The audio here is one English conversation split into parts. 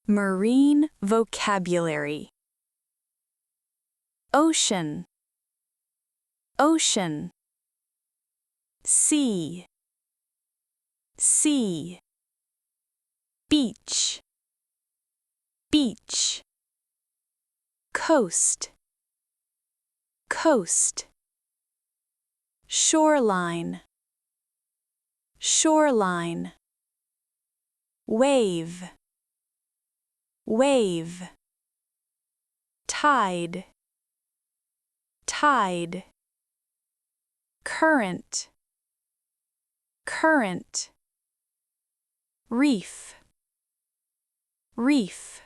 Marine vocabulary. Ocean, ocean. Sea, sea. Beach, beach. Coast, coast. Shoreline, shoreline. Wave, wave. Tide, tide. Current, current. Reef, reef.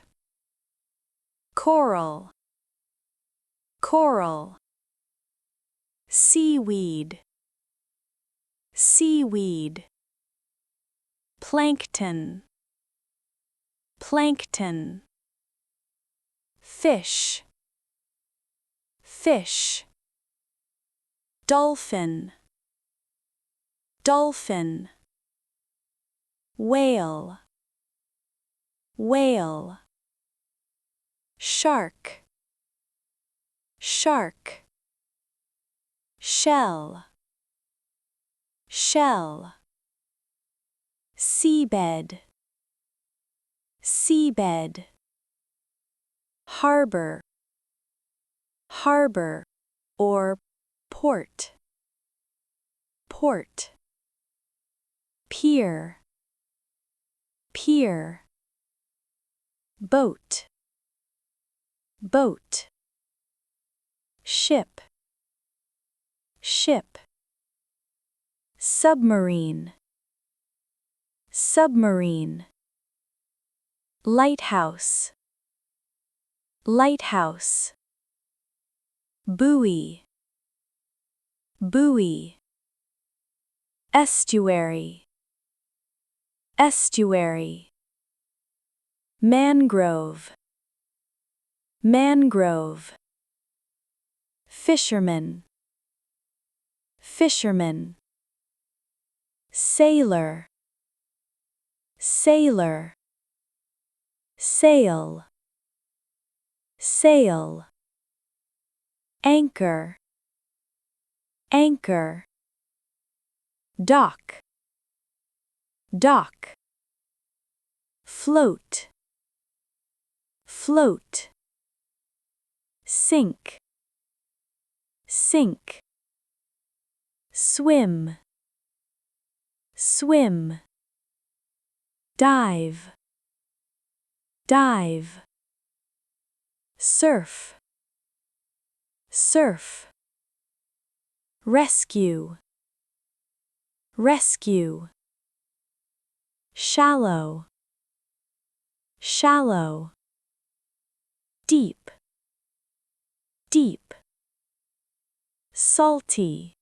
Coral, coral. Seaweed, seaweed. Plankton, plankton. Fish, fish. Dolphin, dolphin. Whale, whale. Shark, shark. Shell, shell. Seabed, seabed. Harbor, harbor, or port, port. Pier, pier. Boat, boat. Ship, ship. Submarine, submarine. Lighthouse, lighthouse. Buoy, buoy. Estuary, estuary. Mangrove, mangrove. Fisherman, fisherman. Sailor, sailor. Sail, sail. Anchor, anchor. Dock, dock. Float, float. Sink, sink. Swim, swim. Dive, dive. Surf, surf. Rescue, rescue. Shallow, shallow. Deep, deep. Salty,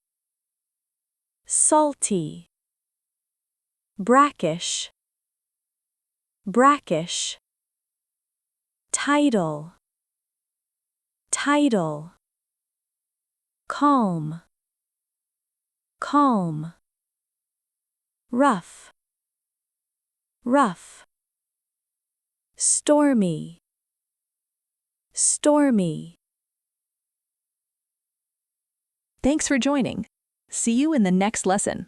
salty. Brackish, brackish. Tidal, tidal. Calm, calm. Rough, rough. Stormy, stormy. Thanks for joining. See you in the next lesson.